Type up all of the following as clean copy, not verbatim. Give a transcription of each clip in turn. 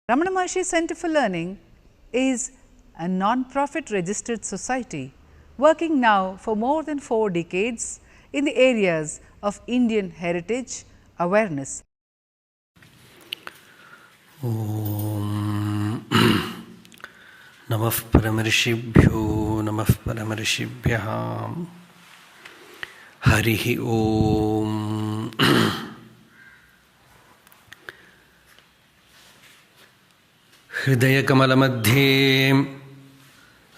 Ramana Maharshi Center for Learning is a non-profit registered society working now for more than 4 decades in the areas of Indian heritage awareness. Om Namah Paramarishibhyo Namah Paramarishibhyam Harihi Om. Hridayakamalammadhye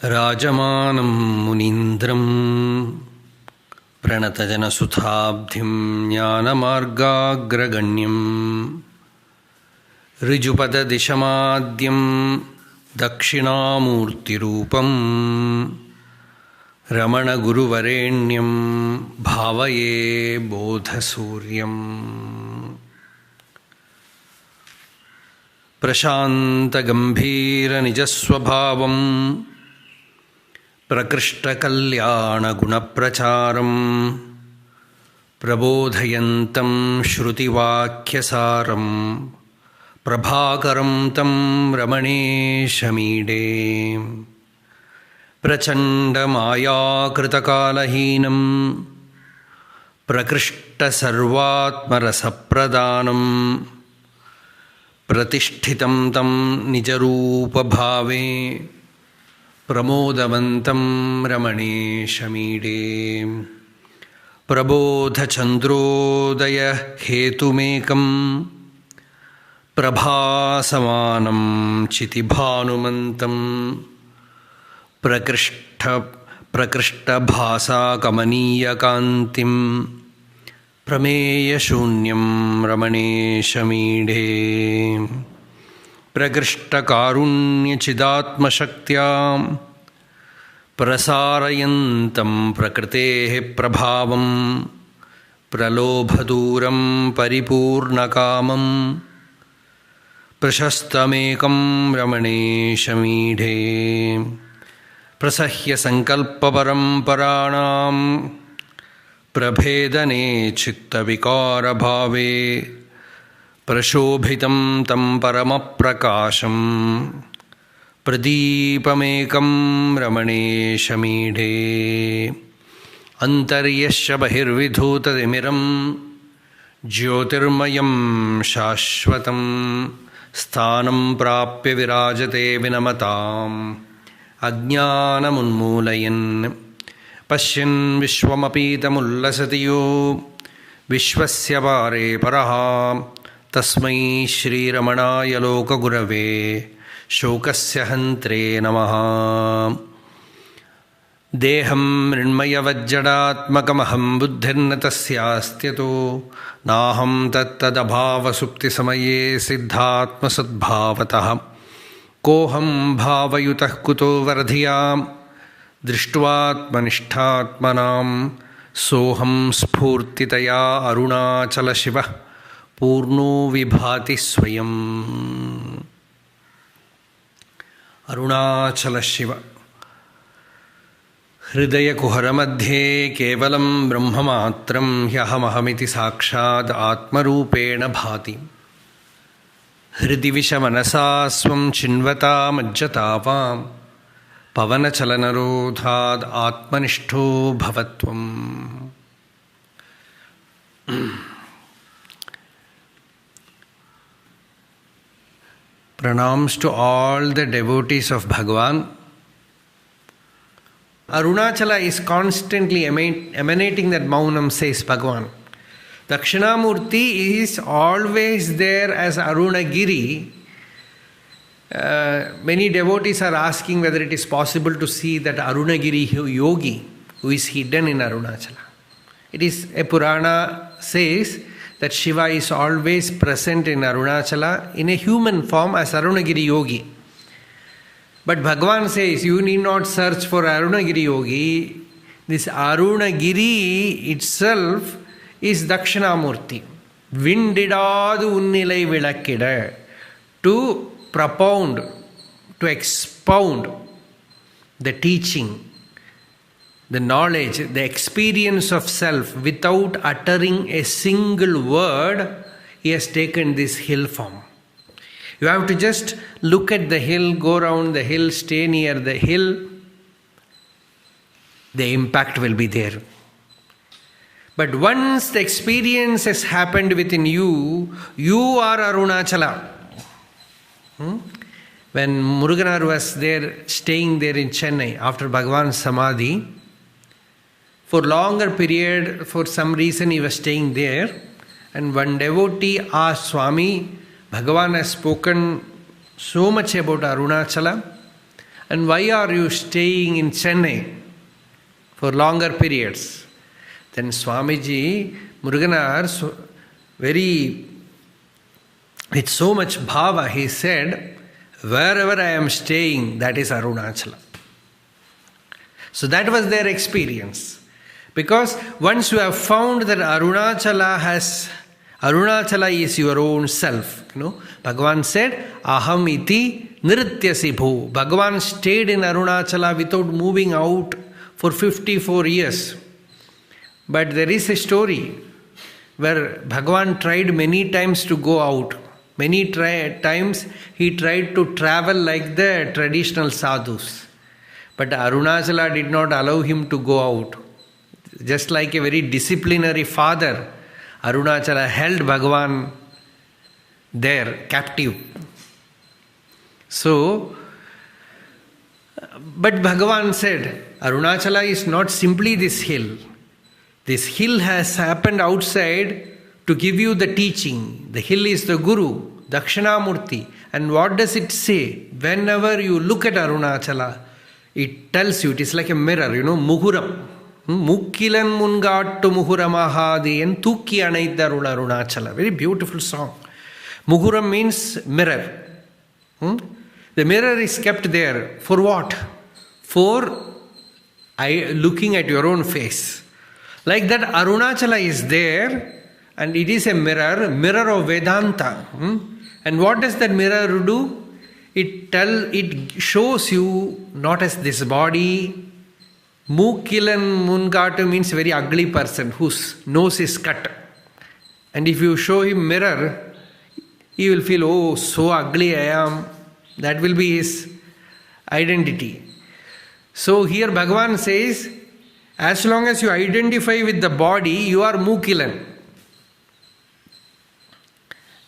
Rajamanam Munindram Pranatajana-suthabdhim Jnanamargagraganyam Rijupada-dishamadhyam Dakshinamurtirupam Ramana-guruvarenyam Bhavaye Bodhasuryam. Prashanta-gambhira-nijasvabhavam Prakrishta-kalyana-gunapracharam Prabodhayantam Shruti-vakyasaram Prabhakaram tam Ramaneshamide. Prachanda-maya-kritakalahinam Prakrishta-sarvatma-rasapradanam Pratishthitam tam nijarupa-bhave Pramodavantam Ramaneshamide. Prabodha-chandrodaya-hetumekam Prabhasamanam chitibhanumantam Prakrishta-bhasa-kamaniya-kantim Prameya-shunyam Ramaneshamide. Prakrishta-karunya-chidatma-shaktya Prasarayantam Prakriteh Prabhavam Pralobhaduram Paripurnakamam Prashastamekam Ramaneshamide. Prasahya-sankalpa-paramparāṇāṃ Prabhedane chitta-vikāra-bhāve Prashobhitam tam paramaprakāṣam Pradīpamekam Ramaneshamide. Antaryasya bahirvidhūtadimiram Jyotirmayam shashvatam Sthanam prapya virajate vinamatam Ajnānamunmūlayan Pashyan vishvamapitamullasatiyo Vishvasya vare paraha Tasmai Shri Ramanaya Lokagurave Shokasya hantre namaha. Deham mrinmaya vajjadatmakamaham buddhirna tasyastyato Naham tattadabhava supti samaye siddhatma sadbhavataha Koham bhavayutah kuto vardhiyam Drishtvatmanishtatmanam Soham spurtitaya arunachala shiva Purno vibhati swayam. Arunachala Shiva. Hridaya kuharamadhye kevalam brahmamatram hyahamahamiti sakshad atmarupena bhati. Hridi vishamanasasvam chinvata majjatavam pavanachalanarodhad atmanishto bhavatvam. Pranams to all the devotees of Bhagavan. Arunachala is constantly emanating that Maunam, says Bhagavan. Dakshinamurti is always there as Arunagiri. Many devotees are asking whether it is possible to see that Arunagiri yogi who is hidden in Arunachala. It is a Purana says that Shiva is always present in Arunachala in a human form as Arunagiri yogi. But Bhagavan says you need not search for Arunagiri yogi. This Arunagiri itself is Dakshinamurti. Vindidadu unnilai vilakkida. To propound, to expound the teaching, the knowledge, the experience of self without uttering a single word, he has taken this hill form. You have to just look at the hill, go around the hill, stay near the hill. The impact will be there. But once the experience has happened within you, you are Arunachala. When Muruganar was there, staying there in Chennai after Bhagavan's Samadhi, for longer period, for some reason he was staying there, and one devotee asked Swami, Bhagavan has spoken so much about Arunachala, and why are you staying in Chennai for longer periods? Then Swamiji, Muruganar, with so much bhava, he said, wherever I am staying, that is Arunachala. So that was their experience. Because once you have found that Arunachala is your own self. Bhagavan said, Aham iti nrityasi bhu. Bhagavan stayed in Arunachala without moving out for 54 years. But there is a story where Bhagavan tried many times to go out. Many times he tried to travel like the traditional sadhus. But Arunachala did not allow him to go out. Just like a very disciplinary father, Arunachala held Bhagavan there, captive. So, but Bhagavan said, Arunachala is not simply this hill. This hill has happened outside to give you the teaching. The hill is the Guru, Dakshinamurti. And what does it say? Whenever you look at Arunachala, it tells you, it is like a mirror, Muhuram. Mukkilan mungattu muhuramahadiyan thukki anaitharula Arunachala. Very beautiful song. Muhuram means mirror. The mirror is kept there. For what? For looking at your own face. Like that, Arunachala is there, and it is a mirror of Vedanta. And what does that mirror do? It shows you not as this body. Mukkilan Mungatu means very ugly person whose nose is cut. And if you show him mirror, he will feel, oh, so ugly I am. That will be his identity. So here Bhagavan says, as long as you identify with the body, you are Mukkilan.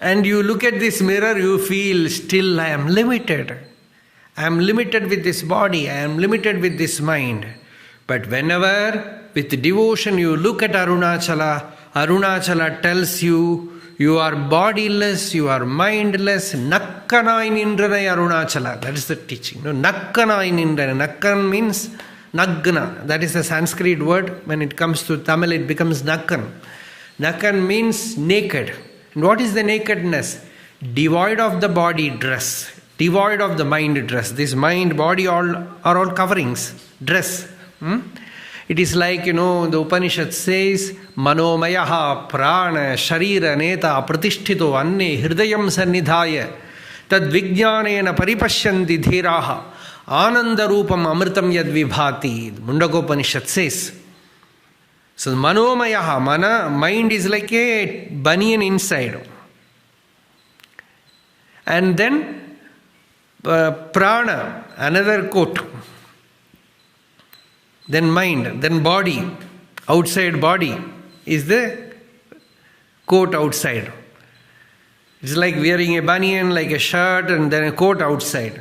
And you look at this mirror, you feel, still I am limited. I am limited with this body, I am limited with this mind. But whenever, with devotion, you look at Arunachala, Arunachala tells you, you are bodiless, you are mindless. Nakkana inindranai Arunachala. That is the teaching. Nakkana inindranai. Nakkan means Nagna. That is the Sanskrit word. When it comes to Tamil, it becomes Nakkan. Nakkan means naked. And what is the nakedness? Devoid of the body dress. Devoid of the mind dress. This mind, body are all coverings. Dress. It is like, the Upanishad says, Manomayaha prana sharira neta pratisthito anne hridayam sannidhaya tad vijnanena paripashyanti dhiraha ananda rupam amritam yad vibhati. Mundakopanishad says. So Manomayaha, mind is like a banyan inside. And then prana, another coat. Then mind, then body, outside body is the coat outside. It's like wearing a banyan, like a shirt, and then a coat outside.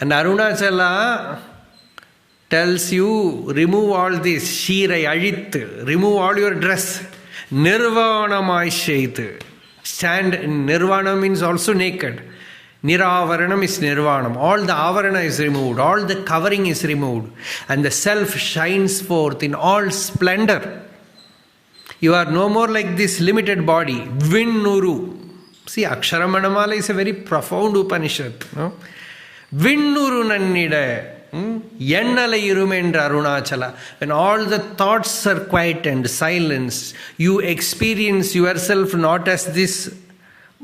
And Arunachala tells you, remove all this, shirai ajit, remove all your dress, nirvana maishait. Stand in nirvana means also naked. Niravaranam is nirvanam. All the avarana is removed, all the covering is removed, and the self shines forth in all splendor. You are no more like this limited body. Vinnuru. See, Aksharamanamala is a very profound Upanishad. No? Vinnuru nannida. Yennala irumendra Arunachala. When all the thoughts are quiet and silenced, you experience yourself not as this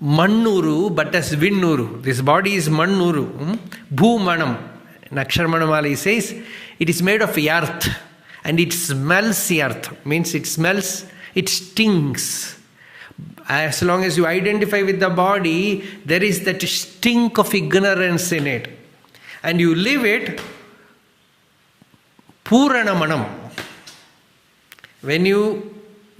Mannuru, but as Vinnuru. This body is Mannuru. Bhumanam. Naksharmanamali says, it is made of earth and it smells earth. Means it smells, it stings. As long as you identify with the body, there is that stink of ignorance in it. And you live it, Purana Manam. When you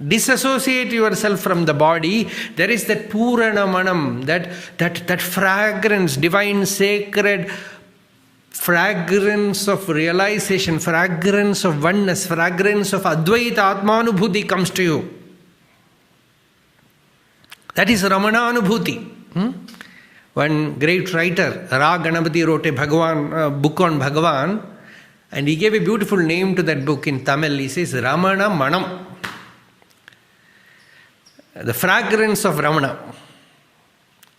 disassociate yourself from the body, there is that Purana Manam, that fragrance, divine, sacred fragrance of realization, fragrance of oneness, fragrance of Advaita Atmanubhuti comes to you. That is Ramana Anubhuti. One great writer, Ra Ganapati, wrote a book on Bhagavan, and he gave a beautiful name to that book in Tamil. He says Ramana Manam. The fragrance of Ramana.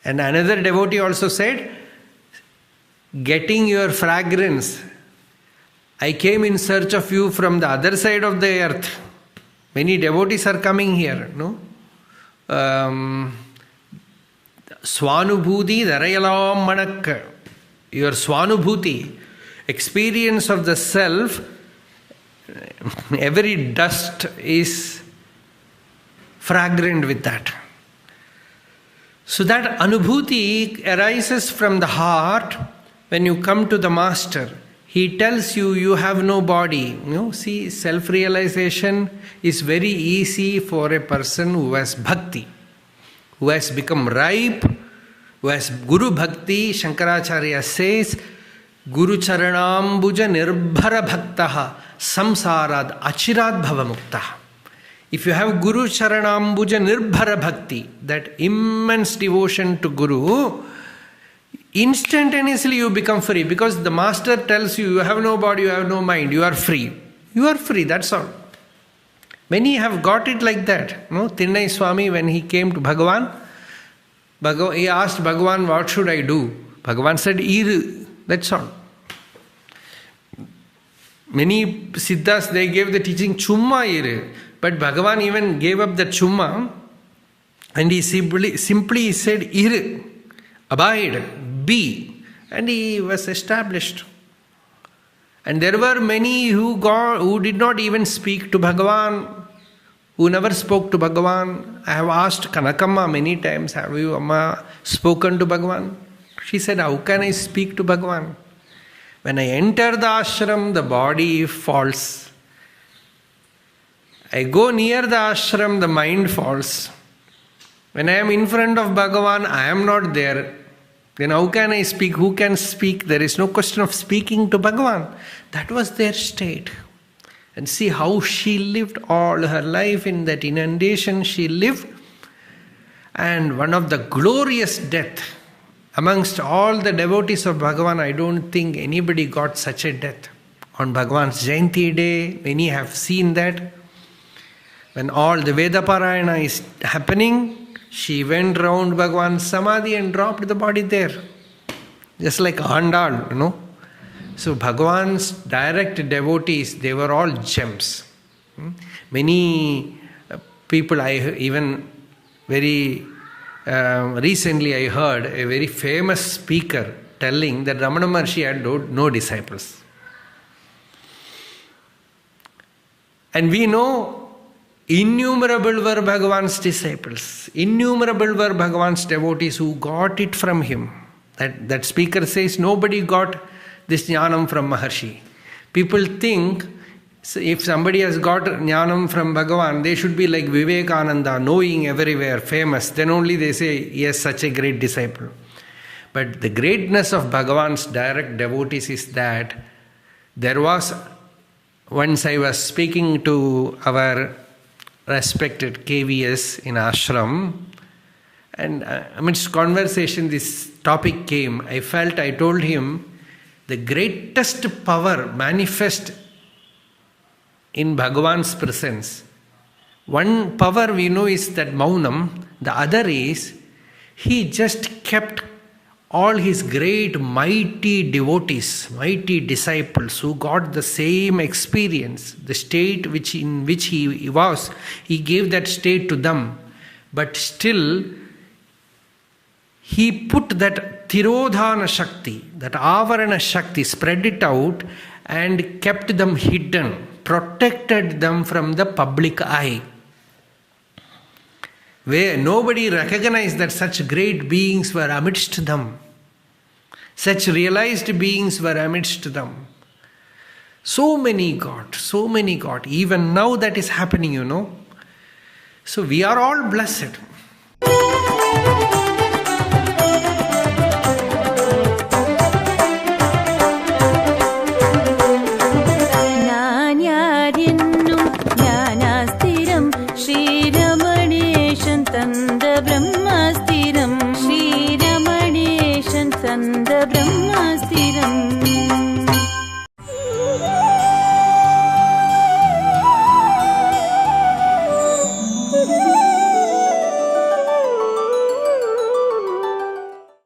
And another devotee also said, getting your fragrance, I came in search of you from the other side of the earth. Many devotees are coming here, no? Swanubhuti Darayalam Manak. Your Swanubhuti, experience of the self, every dust is fragrant with that. So that Anubhuti arises from the heart. When you come to the Master, he tells you, you have no body. See, self-realization is very easy for a person who has bhakti, who has become ripe, who has Guru Bhakti. Shankaracharya says, Guru Charanambuja Nirbhara Bhaktaha Samsarad Achirad Bhavamuktaha. If you have Guru Charanambuja Nirbhara Bhakti, that immense devotion to Guru, instantaneously you become free, because the Master tells you, you have no body, you have no mind, you are free. You are free, that's all. Many have got it like that. No? Thinnai Swami, when he came to Bhagavan, he asked Bhagavan, what should I do? Bhagavan said, Iru, that's all. Many Siddhas, they gave the teaching, Chumma Iru. But Bhagavan even gave up the Chumma, and he simply said, Iru, abide, be. And he was established. And there were many who did not even speak to Bhagavan, who never spoke to Bhagavan. I have asked Kanakamma many times, have you, Amma, spoken to Bhagavan? She said, how can I speak to Bhagavan? When I enter the ashram, the body falls. I go near the ashram, the mind falls. When I am in front of Bhagavan, I am not there. Then how can I speak? Who can speak? There is no question of speaking to Bhagavan. That was their state. And see how she lived all her life in that inundation she lived. And one of the glorious death amongst all the devotees of Bhagavan, I don't think anybody got such a death. On Bhagavan's Jayanti day, many have seen that. When all the Veda Parayana is happening, she went round Bhagavan's Samadhi and dropped the body there. Just like Andal, So Bhagavan's direct devotees, they were all gems. Many people, recently I heard a very famous speaker telling that Ramana Maharshi had no disciples. And we know innumerable were Bhagavan's disciples. Innumerable were Bhagavan's devotees who got it from him. That speaker says nobody got this jnanam from Maharshi. People think if somebody has got jnanam from Bhagavan, they should be like Vivekananda, knowing everywhere, famous. Then only they say, yes, such a great disciple. But the greatness of Bhagavan's direct devotees is that there was, once I was speaking to our respected KVS in ashram, and amidst conversation this topic came. I told him, the greatest power manifest in Bhagavan's presence. One power we know is that Maunam, the other is he just kept all his great mighty devotees, mighty disciples who got the same experience, the state in which he was, he gave that state to them. But still, he put that Tirodhana Shakti, that Avarana Shakti, spread it out and kept them hidden, protected them from the public eye. where nobody recognized that such great beings were amidst them. Such realized beings were amidst them. So many got. Even now that is happening, you know. So we are all blessed. Brahma